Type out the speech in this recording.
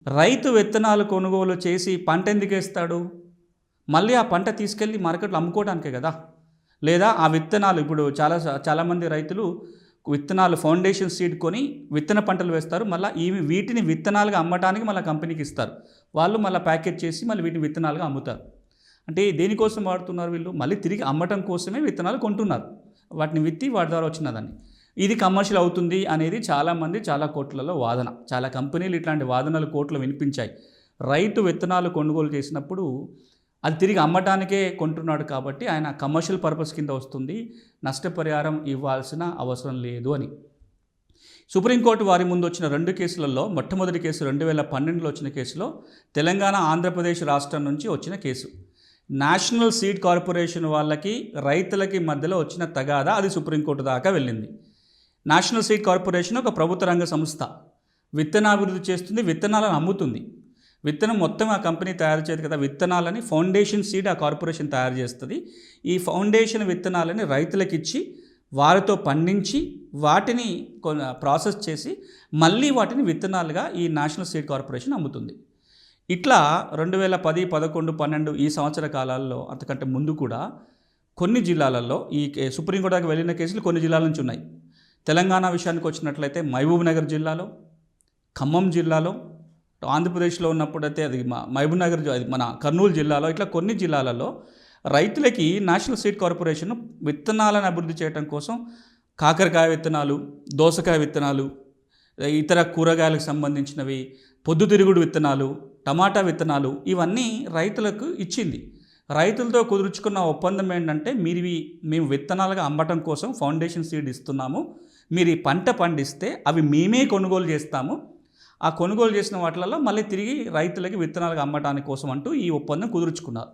రైతు విత్తనాలు కొనుగోలు చేసి పంట ఎందుకు వేస్తాడు? మళ్ళీ ఆ పంట తీసుకెళ్ళి మార్కెట్లో అమ్ముకోవడానికే కదా. లేదా ఆ విత్తనాలు ఇప్పుడు చాలామంది రైతులు విత్తనాలు ఫౌండేషన్ సీడ్ కొని విత్తన పంటలు వేస్తారు. మళ్ళీ వీటిని విత్తనాలుగా అమ్మటానికి మళ్ళీ కంపెనీకి ఇస్తారు. వాళ్ళు మళ్ళీ ప్యాకేజ్ చేసి మళ్ళీ వీటిని విత్తనాలుగా అమ్ముతారు. అంటే దేనికోసం వాడుతున్నారు వీళ్ళు? మళ్ళీ తిరిగి అమ్మటం కోసమే విత్తనాలు కొంటున్నారు. వాటిని విత్తి వాటి ద్వారా వచ్చినదాన్ని ఇది కమర్షియల్ అవుతుంది అనేది చాలామంది చాలా కోట్లలో వాదన. చాలా కంపెనీలు ఇట్లాంటి వాదనలు కోట్లు వినిపించాయి. రైతు విత్తనాలు కొనుగోలు చేసినప్పుడు అది తిరిగి అమ్మటానికే కొంటున్నాడు కాబట్టి ఆయన కమర్షియల్ పర్పస్ కింద వస్తుంది, నష్టపరిహారం ఇవ్వాల్సిన అవసరం లేదు అని. సుప్రీంకోర్టు వారి ముందు వచ్చిన 2 కేసులలో మొట్టమొదటి కేసు 2012లో వచ్చిన కేసులో తెలంగాణ ఆంధ్రప్రదేశ్ రాష్ట్రం నుంచి వచ్చిన కేసు. నేషనల్ సీడ్ కార్పొరేషన్ వాళ్ళకి రైతులకి మధ్యలో వచ్చిన తగాదా అది సుప్రీంకోర్టు దాకా వెళ్ళింది. నేషనల్ సీడ్ కార్పొరేషన్ ఒక ప్రభుత్వ రంగ సంస్థ, విత్తనాభివృద్ధి చేస్తుంది, విత్తనాలను అమ్ముతుంది. విత్తనం మొత్తం ఆ కంపెనీ తయారు చేయదు కదా, విత్తనాలని ఫౌండేషన్ సీడ్ ఆ కార్పొరేషన్ తయారు చేస్తుంది. ఈ ఫౌండేషన్ విత్తనాలని రైతులకు ఇచ్చి వారితో పండించి వాటిని ప్రాసెస్ చేసి మళ్ళీ వాటిని విత్తనాలుగా ఈ నేషనల్ సీడ్ కార్పొరేషన్ అమ్ముతుంది. ఇట్లా 2010, 11, 12 ఈ సంవత్సర కాలాల్లో అంతకంటే ముందు కూడా కొన్ని జిల్లాలలో ఈ సుప్రీంకోర్టుకి వెళ్ళిన కేసులు కొన్ని జిల్లాల నుంచి ఉన్నాయి. తెలంగాణ విషయానికి వచ్చినట్లయితే మహబూబ్ నగర్ జిల్లాలో, ఖమ్మం జిల్లాలో, ఆంధ్రప్రదేశ్లో ఉన్నప్పుడైతే అది మహబూబ్ నగర్, మన కర్నూలు జిల్లాలో, ఇట్లా కొన్ని జిల్లాలలో రైతులకి నేషనల్ సీడ్ కార్పొరేషన్ విత్తనాలను అభివృద్ధి చేయడం కోసం కాకరకాయ విత్తనాలు, దోసకాయ విత్తనాలు, ఇతర కూరగాయలకు సంబంధించినవి, పొద్దుతిరుగుడు విత్తనాలు, టమాటా విత్తనాలు ఇవన్నీ రైతులకు ఇచ్చింది. రైతులతో కుదుర్చుకున్న ఒప్పందం ఏంటంటే మేము విత్తనాలుగా అమ్మటం కోసం ఫౌండేషన్ సీడ్ ఇస్తున్నాము, మీరు ఈ పంట పండిస్తే అవి మేమే కొనుగోలు చేస్తాము, ఆ కొనుగోలు చేసిన వాటిలలో మళ్ళీ తిరిగి రైతులకి విత్తనాలుగా అమ్మటానికి కోసం అంటూ ఈ ఒప్పందం కుదుర్చుకున్నారు.